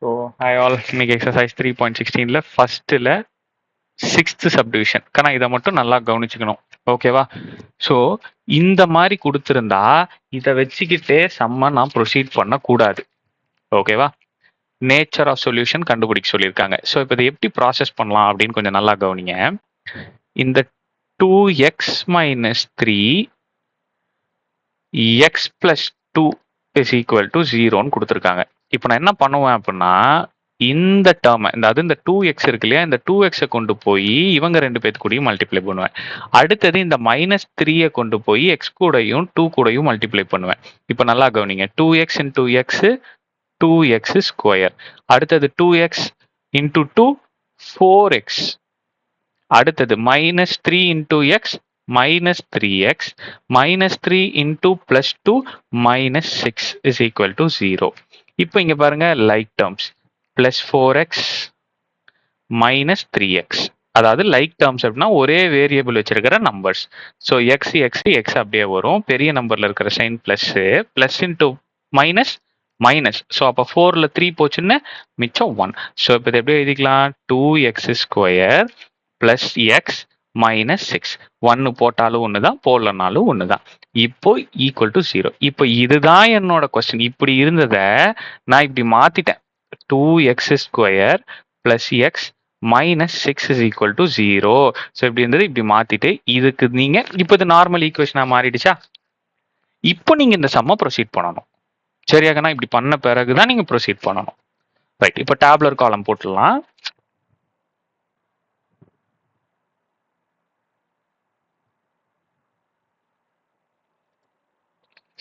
So hi all, இன்னைக்கு exercise 3.16ல ஃபர்ஸ்ட்டில் 6th subdivision. ஆனால் இதை மட்டும் நல்லா கவனிச்சுக்கணும், ஓகேவா? ஸோ இந்த மாதிரி கொடுத்துருந்தா இதை வச்சுக்கிட்டே சம்ம நான் ப்ரொசீட் பண்ணக்கூடாது, ஓகேவா? நேச்சர் ஆஃப் சொல்யூஷன் கண்டுபிடிக்க சொல்லியிருக்காங்க. ஸோ இப்போ இதை எப்படி ப்ராசஸ் பண்ணலாம் அப்படின்னு கொஞ்சம் நல்லா கவனிங்க. இந்த 2x minus 3 x plus 2 is equal to 0ன்னு கொடுத்துருக்காங்க. இப்போ நான் என்ன பண்ணுவேன் அப்படின்னா, இந்த டேர்மை இந்த 2x இருக்கு இல்லையா, இந்த 2xை கொண்டு போய் இவங்க ரெண்டு பேர்த்து கூடயும் மல்டிப்ளை பண்ணுவேன். அடுத்தது இந்த மைனஸ் 3யை கொண்டு போய் எக்ஸ் கூடயும் 2 கூடயும் மல்டிப்ளை பண்ணுவேன். இப்போ நல்லா கவனிங்க, 2x into X 2x square. அடுத்தது 2x இன்டூ 2 4x. அடுத்தது minus 3 into X minus 3x minus 3 into plus 2 minus 6 is equal to 0. இப்போ இங்க பாருங்க, like terms plus 4x minus 3x, அதாவது லைக் டேர்ம்ஸ் அப்படின்னா ஒரே வேரியபிள் வச்சிருக்கிற numbers. So X X X அப்படியே வரும், பெரிய நம்பர்ல இருக்கிற sign plus, plus into minus minus. So அப்போ 4ல் 3 போச்சுன்னு மிச்சம் 1. ஸோ இப்போ இதை எப்படி எழுதிக்கலாம், 2x square plus X minus 6. 1 போட்டாலும் ஒன்று தான், போடலனாலும் ஒன்று தான். இப்போ ஈக்குவல் டு 0. இப்போ இதுதான் என்னோட கொஸ்டின். இப்படி இருந்ததை நான் இப்படி மாத்திட்டேன், 2x square plus X minus 6 is equal to 0. So இப்படி இருந்தது இப்படி மாத்திட்டு இதுக்கு நீங்க இப்போ இது நார்மல் ஈக்குவேஷனா மாறிடுச்சா? இப்போ நீங்க இந்த சம்மை ப்ரொசீட் பண்ணணும், சரியாகனா? இப்படி பண்ண பிறகுதான் நீங்க ப்ரொசீட் பண்ணணும், ரைட்? இப்போ டேப்லர் காலம் போட்டுடலாம்.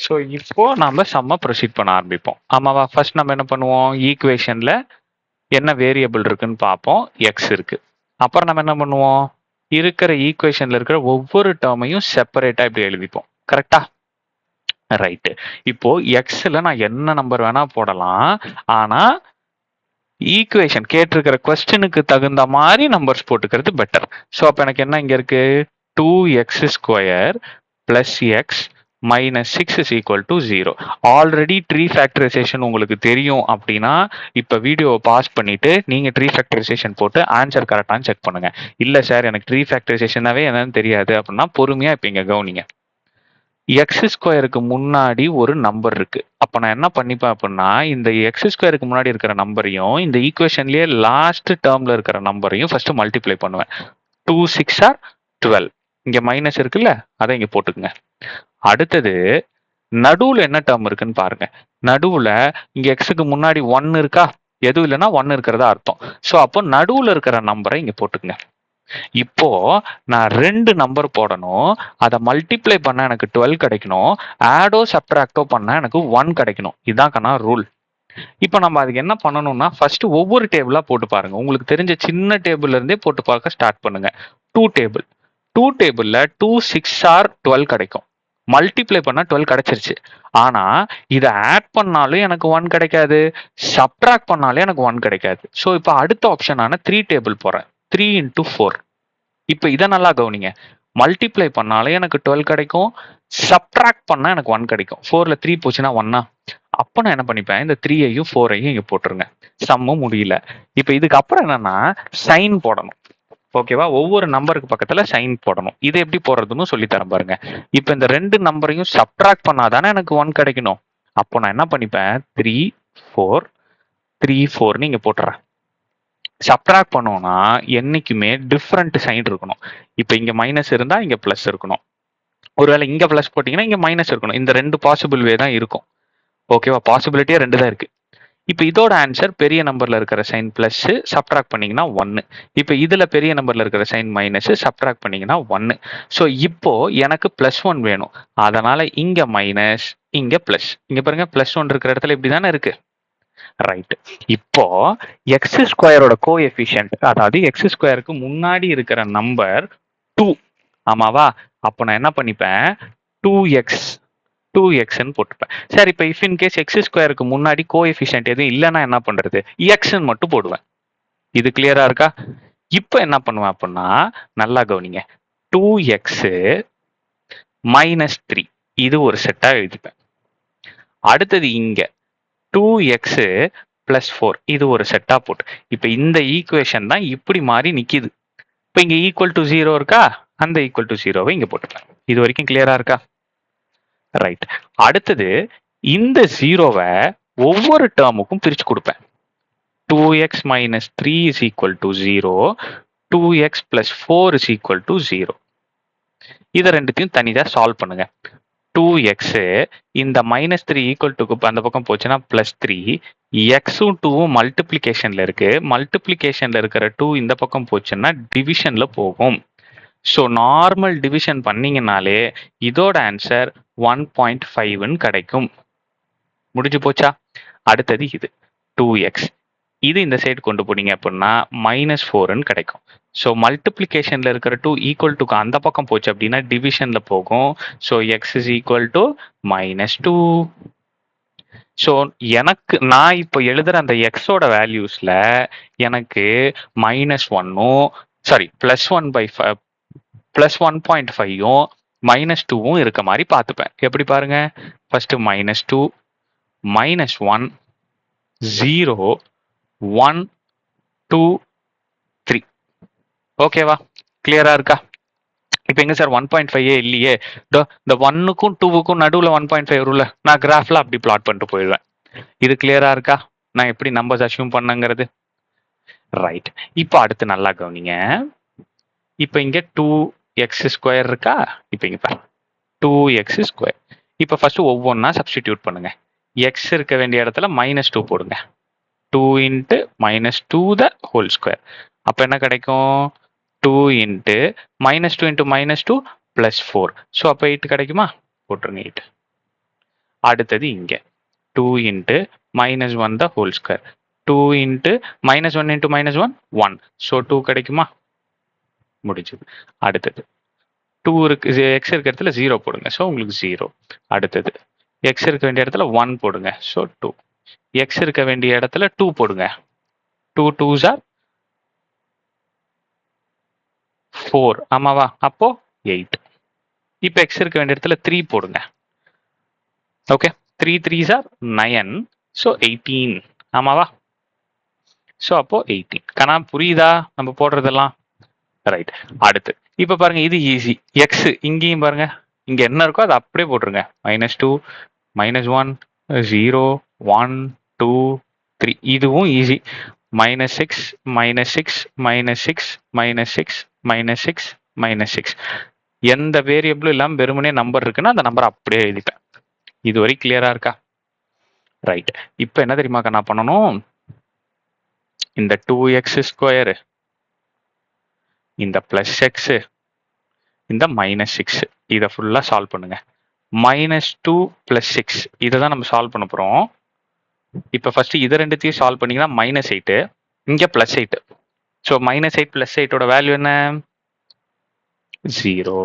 ஸோ இப்போ நம்ம சம்மை ப்ரொசீட் பண்ண ஆரம்பிப்போம், ஆமாவா? ஃபர்ஸ்ட் நம்ம என்ன பண்ணுவோம், ஈக்குவேஷன்ல என்ன வேரியபிள் இருக்குன்னு பார்ப்போம். எக்ஸ் இருக்கு. அப்புறம் நம்ம என்ன பண்ணுவோம், இருக்கிற ஈக்குவேஷன்ல இருக்கிற ஒவ்வொரு டேர்மையும் செப்பரேட்டா இப்படி எழுதிப்போம், கரெக்டா? ரைட்டு. இப்போ எக்ஸ்ல நான் என்ன நம்பர் வேணா போடலாம், ஆனா ஈக்குவேஷன் கேட்டிருக்கிற கொஸ்டினுக்கு தகுந்த மாதிரி நம்பர்ஸ் போட்டுக்கிறது பெட்டர். ஸோ அப்போ எனக்கு என்ன இங்க இருக்கு, 2x square plus X minus 6 is equal to 0. Already tree factorisation உங்களுக்கு தெரியும் அப்படின்னா இப்போ வீடியோவை பாஸ் பண்ணிட்டு நீங்க ட்ரீ ஃபேக்டரைசேஷன் போட்டு ஆன்சர் கரெக்டானு செக் பண்ணுங்க. இல்லை சார் எனக்கு ட்ரீ ஃபேக்டரைசேஷனாவே என்னன்னு தெரியாது அப்படின்னா பொறுமையா இப்போ இங்க கவனிங்க. எக்ஸ் ஸ்கொயருக்கு முன்னாடி ஒரு நம்பர் இருக்கு. அப்ப நான் என்ன பண்ணிப்பேன் அப்படின்னா, இந்த எக்ஸ் ஸ்கொயருக்கு முன்னாடி இருக்கிற நம்பரையும் இந்த ஈக்குவேஷன்லயே லாஸ்ட் டேர்ம்ல இருக்கிற நம்பரையும் ஃபர்ஸ்ட் மல்டிப்ளை பண்ணுவேன். 2 6 ஆர் 12. இங்க மைனஸ் இருக்குல்ல, அதை இங்க போட்டுக்குங்க. அடுத்தது நடுவுல என்ன டேர்ம் இருக்குன்னு பாருங்க. நடுவுல இங்க எக்ஸுக்கு முன்னாடி 1 இருக்கா, எதுவும் இல்லைன்னா 1 இருக்கிறதா அர்த்தம். ஸோ அப்போ நடுவுல இருக்கிற நம்பரை இங்க போட்டுக்குங்க. இப்போ நான் 2 நம்பர் போடணும், அதை மல்டிப்ளை பண்ண எனக்கு 12 கிடைக்கணும், ஆடோ சப்ட்ராக்டோ பண்ண எனக்கு 1 கிடைக்கணும். இதுதான் ரூல். இப்போ நம்ம அதுக்கு என்ன பண்ணணும்னா, ஃபர்ஸ்ட் ஒவ்வொரு டேபிளா போட்டு பாருங்க. உங்களுக்கு தெரிஞ்ச சின்ன டேபிள்ல இருந்தே போட்டு பார்க்க ஸ்டார்ட் பண்ணுங்க. 2 டேபிள், 2 டேபிள்ல 2 6 ஆர் 12 கிடைக்கும். மல்டிப்ளை பண்ணா 12 கிடைச்சிருச்சு. ஆனா இதை ஆட் பண்ணாலும் எனக்கு 1 கிடைக்காது, சப்ட்ராக்ட் பண்ணாலும் எனக்கு 1 கிடைக்காது. ஸோ இப்போ அடுத்த ஆப்ஷனான 3 டேபிள் போறேன், 3 into 4. இப்போ இதை நல்லா கவனிங்க, மல்டிப்ளை பண்ணாலும் எனக்கு 12 கிடைக்கும், சப்ட்ராக்ட் பண்ணா எனக்கு 1 கிடைக்கும். 4ல் 3 போச்சுன்னா 1. அப்போ நான் என்ன பண்ணிப்பேன், இந்த 3ஐயும் 4ஐயும் இங்க போட்டுருங்க. சம்மும் முடியல. இப்போ இதுக்கு அப்புறம் என்னன்னா சைன் போடணும், ஓகேவா? ஒவ்வொரு நம்பருக்கு பக்கத்துல சைன் போடணும். இது எப்படி போடுறதுன்னு சொல்லி தரேன் பாருங்க. இப்போ இந்த 2 நம்பரையும் சப்ட்ராக்ட் பண்ணாதானே எனக்கு 1 கிடைக்கணும். அப்போ நான் என்ன பண்ணிப்பேன், 3 4 3 4ன்னு இங்க போட்டுறேன். சப்ட்ராக்ட் பண்ணோம்னா என்னைக்குமே டிஃப்ரெண்ட் சைன் இருக்கணும். இப்போ இங்க மைனஸ் இருந்தா இங்க பிளஸ் இருக்கணும், ஒருவேளை இங்க பிளஸ் போட்டீங்கன்னா இங்க மைனஸ் இருக்கணும். இந்த 2 பாசிபிள் வே தான் இருக்கும், ஓகேவா? பாசிபிலிட்டியா 2 தான் இருக்கு. இப்போ இதோட ஆன்சர் பெரிய நம்பர்ல இருக்கிற சைன் பிளஸ், சப்ட்ராக்ட் பண்ணீங்கன்னா 1. இப்போ இதுல பெரிய நம்பர்ல இருக்கிற சைன் மைனஸ், சப்ட்ராக்ட் பண்ணீங்கன்னா 1. ஸோ இப்போ எனக்கு +1 வேணும், அதனால இங்க மைனஸ் இங்க பிளஸ். இங்க பாருங்க +1 இருக்கிற இடத்துல இப்படி தானே இருக்கு, ரைட்? இப்போ எக்ஸ் ஸ்கொயரோட கோஎஃபிஷியன்ட், அதாவது எக்ஸ் ஸ்கொயருக்கு முன்னாடி இருக்கிற நம்பர் 2, ஆமாவா? அப்போ நான் என்ன பண்ணிப்பேன், 2xன்னு போட்டுப்பேன். சரி, இப்போ இஃப் இன் கேஸ் எக்ஸ் ஸ்கொயருக்கு முன்னாடி கோஎஃபிஷியன்ட் எதுவும் இல்லைன்னா என்ன பண்றது, எக்ஸ்ன்னு மட்டும் போடுவேன். இது கிளியரா இருக்கா? இப்போ என்ன பண்ணுவேன் அப்படின்னா, நல்லா கவனிங்க, 2x - 3 இது ஒரு செட்டா எழுதிப்பேன். அடுத்தது இங்க 2x +4 இது ஒரு செட் ஆஃப் போட்டு இப்போ இந்த ஈக்குவேஷன் தான் இப்படி மாறி நிக்குது. இப்போ இங்க ஈக்குவல் டு 0 இருக்கா, அந்த ஈக்குவல் டு 0வை இங்க போட்டுக்கலாம். இது வரைக்கும் கிளியரா இருக்கா? ரைட். அடுத்தது இந்த 0வை ஒவ்வொரு டேர்முக்கும் பிரிச்சு கொடுப்பேன். 2x minus 3 is equal to 0, 2x plus 4 is equal to 0. இதை ரெண்டுத்தையும் தனியா சால்வ் பண்ணுங்க. 2x இந்த -3 ஈக்குவல் டு அந்த பக்கம் போச்சுன்னா +3, எக்ஸும் 2வும் மல்டிப்ளிகேஷன்ல இருக்கு. மல்டிப்ளிகேஷன்ல இருக்கிற 2 இந்த பக்கம் போச்சுன்னா டிவிஷன்ல போகும். ஸோ நார்மல் டிவிஷன் பண்ணீங்கனாலே இதோட ஆன்சர் 1.5ன்னு கிடைக்கும். முடிஞ்சு போச்சா? அடுத்தது இது 2x, இது இந்த சைடு கொண்டு போனீங்க அப்படின்னா -4ன்னு கிடைக்கும். ஸோ மல்டிப்ளிகேஷன்ல இருக்கிற 2 ஈக்குவல் டு அந்த பக்கம் போச்சு அப்படின்னா டிவிஷன்ல போகும். So X is equal to -2. So எனக்கு நான் இப்போ எழுதுற அந்த எக்ஸோட வேல்யூஸ்ல எனக்கு -1ம் சாரி +1/5 +1.5ம் -2வும் இருக்க மாதிரி பார்த்துப்பேன். எப்படி பாருங்க, ஃபர்ஸ்ட் -2 -1 0 1 2 3. ஓகேவா? கிளியரா இருக்கா? இப்போ எங்க சார் 1.5 இல்லையே, இந்த 1க்கும் 2க்கும் நடுவில் 1.5 வரும்ல, நான் கிராஃப்ல அப்படி பிளாட் பண்ணிட்டு போயிடுவேன். இது கிளியரா இருக்கா? நான் எப்படி நம்பர்ஸ் அசியூம் பண்ணங்கிறது. ரைட். இப்போ அடுத்து நல்லா கவனிங்க. இப்போ இங்க 2x² இருக்கா? இப்போ இங்க பாருங்க 2x². இப்போ ஃபர்ஸ்ட் ஒவ்வொன்றா சப்ஸ்டிடியூட் பண்ணுங்க. எக்ஸ் இருக்க வேண்டிய இடத்துல -2 போடுங்க. 2 × -2 அப்போ என்ன கிடைக்கும்? 2 × -2 × -2 +4. ஸோ அப்போ 8 கிடைக்குமா? போட்டுருங்க 8. அடுத்தது இங்க 2 × -1 2 × -1 × -1 1. ஸோ 2 கிடைக்குமா? முடிஞ்சது. அடுத்தது 2 இருக்கு, எக்ஸ் இருக்க இடத்துல 0 போடுங்க. ஸோ உங்களுக்கு 0. அடுத்தது எக்ஸ் இருக்க வேண்டிய இடத்துல 1 போடுங்க. ஸோ 2. எக்ஸ் இருக்க வேண்டிய இடத்துல 2 போடுங்க. 2 2s are 4. ஆமாவா? அப்போ 8. இப்போ எக்ஸ் இருக்க வேண்டிய இடத்துல 3 போடுங்க. Okay, 3 3s are 9. ஸோ 18. ஆமாவா? ஸோ அப்போ 18. கணா புரியுதா நம்ம போடுறதெல்லாம்? ரைட். அடுத்து இப்போ பாருங்க, இது ஈஸி. எக்ஸ் இங்கேயும் பாருங்க, இங்க என்ன இருக்கோ அதை அப்படியே போட்டுருங்க. -2 -1 0 1 2 3. இதுவும் ஈஸி. -6 -6 -6 -6 -6 -6. எந்த வேரியபிளும் இல்லாமல் வெறுமனே நம்பர் இருக்குன்னா அந்த நம்பர் அப்படியே எழுதிப்பேன். இதுவரை கிளியரா இருக்கா? ரைட். இப்போ என்ன தெரியுமா நான் பண்ணணும்? இந்த 2x², இந்த +x, இந்த -6 இதை ஃபுல்லா சால்வ் பண்ணுங்க. -2 + 6 இதை தான் நம்ம சால்வ் பண்ண போறோம். இப்போ ஃபர்ஸ்ட் இதை ரெண்டுத்தையும் சால்வ் பண்ணீங்கன்னா -8, இங்க +8. ஸோ -8 + 8ஓட வேல்யூ என்ன? 0.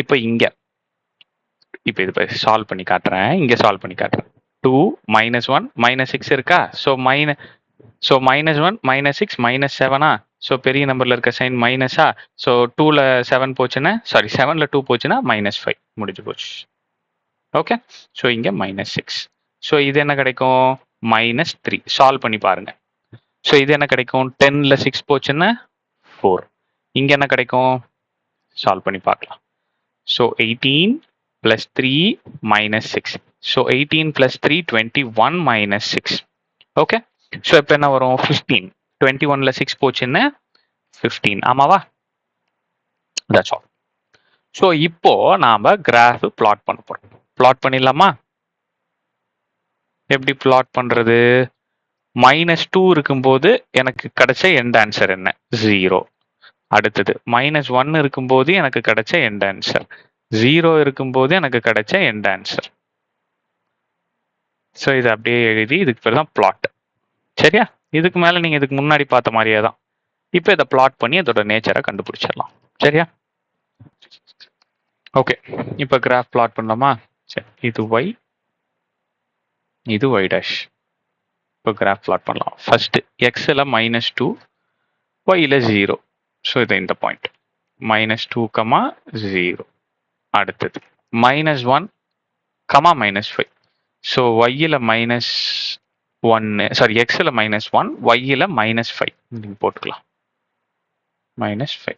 இப்போ இங்க இப்போ இது சால்வ் பண்ணி காட்டுறேன். இங்க சால்வ் பண்ணி காட்டுறேன். 2 -1 -6 இருக்கா? ஸோ -1 -6 -7. ஸோ பெரிய நம்பர்ல இருக்க சைன் மைனஸா? ஸோ 2ல 7 போச்சுன்னா, சாரி 7ல 2 போச்சுன்னா -5 முடிஞ்சு போச்சு. ஓகே, ஸோ இங்க -6. ஸோ இது என்ன கிடைக்கும்? -3. சால்வ் பண்ணி பாருங்க. ஸோ இது என்ன கிடைக்கும்? 10ல 6 போச்சுன்னா 4. இங்க என்ன கிடைக்கும்? சால்வ் பண்ணி பார்க்கலாம். ஸோ 18 + 3 -6. ஸோ 18 + 3 21 -6. ஓகே, ஸோ இப்போ என்ன வரும்? 15. 21ல 6 போச்சுன்னா 15. ஆமாவா? That's all. ஸோ இப்போ நாம கிராஃப் பிளாட் பண்ண போறோம். பிளாட் பண்ணிடலாமா? எப்படி பிளாட் பண்றது? -2 இருக்கும்போது எனக்கு கிடைச்ச எண்ட் ஆன்சர் என்ன? 0. அடுத்தது -1 இருக்கும்போது எனக்கு கிடைச்ச எண்ட் ஆன்சர் 0 இருக்கும்போது எனக்கு கிடைச்ச எண்ட் ஆன்சர். ஸோ இது அப்படியே எழுதி இதுக்கு பேர் தான் பிளாட். சரியா? இதுக்கு மேல நீங்க இதுக்கு முன்னாடி பார்த்த மாதிரியே தான். இப்போ இதை பிளாட் பண்ணி அதோட நேச்சரை கண்டுபிடிச்சிடலாம். சரியா? ஓகே, இப்போ கிராஃப் பிளாட் பண்ணலாமா? சரி, இது y, இது y'. இப்போ கிராஃப் பிளாட் பண்ணலாம். ஃபர்ஸ்ட் எக்ஸ்ல -2, yல 0. ஸோ இது இந்த பாயிண்ட் -2, 0. அடுத்தது -1, -5. ஸோ yல 1 சாரி எக்ஸில் -1 ஒய்யில் -5 நீங்கள் போட்டுக்கலாம் -5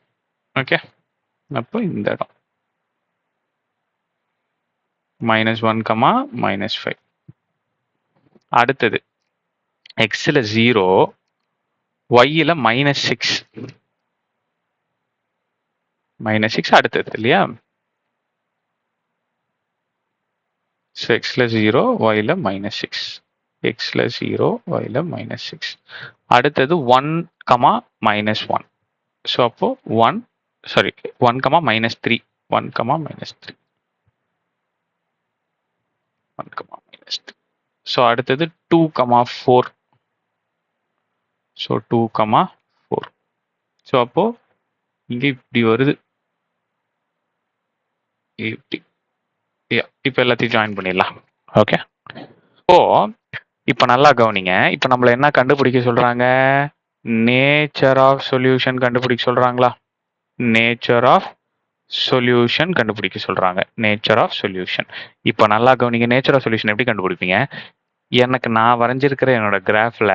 ஓகே. அப்போ இந்த இடம் -1, -5. அடுத்தது எக்ஸில் 0 ஒய்யில் -6 -6 அடுத்தது இல்லையா. ஸோ எக்ஸில் 0 ஒய்யில் -6 எக்ஸில் 0 ஒய்யில் -6 அடுத்தது 1, -1. ஸோ அப்போ 1 சாரி 1, -3 1, -3 1, -3. ஸோ அடுத்தது 2, 4. ஸோ 2, 4. ஸோ அப்போ இங்கே இப்படி வருது இப்படி. இப்போ எல்லாத்தையும் ஜாயின் பண்ணிடலாம். ஓகே. ஓ இப்போ நல்லா கவனிங்க. இப்போ நம்மள என்ன கண்டுபிடிக்க சொல்றாங்க? நேச்சர் ஆஃப் சொல்யூஷன் கண்டுபிடிக்க சொல்றாங்களா? நேச்சர் ஆஃப் சொல்யூஷன் கண்டுபிடிக்க சொல்றாங்க. Nature of solution. இப்போ நல்லா கவனிங்க. நேச்சர் ஆஃப் சொல்யூஷன் எப்படி கண்டுபிடிப்பீங்க? எனக்கு நான் வரைஞ்சிருக்கிற என்னோட கிராஃப்ல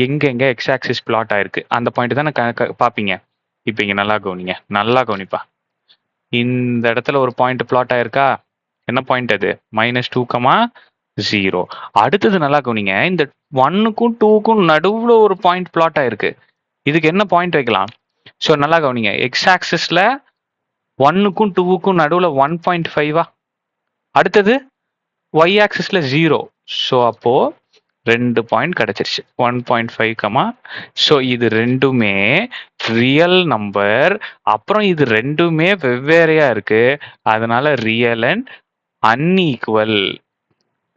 எங்கெங்க எக்ஸ் ஆக்சிஸ் பிளாட் ஆயிருக்கு அந்த பாயிண்ட் தான் பார்ப்பீங்க. இப்போ இங்க நல்லா கவனிங்க. நல்லா கவனிப்பா. இந்த இடத்துல ஒரு பாயிண்ட் பிளாட் ஆயிருக்கா? என்ன பாயிண்ட் அது? -2, 0. அடுத்தது நல்லா கவனிங்க. இந்த 1க்கும் 2க்கும் நடுவுல ஒரு பாயிண்ட் பிளாட் ஆயிருக்கு. இதுக்கு என்ன பாயிண்ட் வைக்கலாம்? ஸோ நல்லா கவனிங்க. எக்ஸ் ஆக்சிஸ்ல 1க்கும் 2க்கும் நடுவுல 1.5. அடுத்தது ஒய் ஆக்சிஸ்ல 0. ஸோ அப்போ 2 பாயிண்ட் கிடைச்சிருச்சு. 1.5, ஸோ இது ரெண்டுமே ரியல் நம்பர். அப்புறம் இது ரெண்டுமே வெவ்வேறையா இருக்கு. அதனால real and unequal.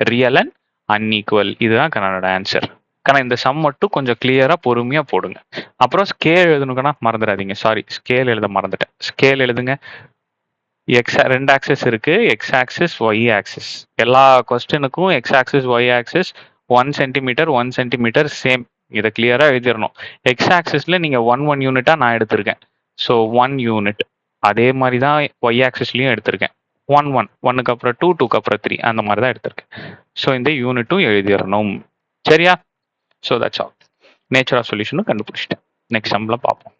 Real and unequal. இதுதான் கண்ணனோட ஆன்சர். ஆனால் இந்த சம் மட்டும் கொஞ்சம் கிளியரா பொறுமையா போடுங்க. அப்புறம் ஸ்கேல் எழுதணுங்கன்னா மறந்துடாதீங்க. சாரி ஸ்கேல் எழுத மறந்துட்டேன். ஸ்கேல் எழுதுங்க. ரெண்டு ஆக்சிஸ் இருக்கு. X axis Y axis. எல்லா கொஸ்டினுக்கும் X axis Y axis 1 centimetre 1 centimetre same. இதை கிளியரா எழுதிடணும். எக்ஸ் ஆக்சிஸ்ல நீங்க 1 யூனிட்டா நான் எடுத்திருக்கேன். So 1 unit. அதே மாதிரி தான் ஒய் ஆக்சிஸ்லயும் எடுத்திருக்கேன். 1, 1க்கு அப்புறம் 2, 2க்கு அப்புறம் 3 அந்த மாதிரி தான் எடுத்திருக்கேன். ஸோ இந்த யூனிட்டும் எழுதிடணும். சரியா? So that's all. Nature of சொல்யூஷனும் கண்டுபிடிச்சிட்டேன். நெக்ஸ்ட் சம்ல பார்ப்போம்.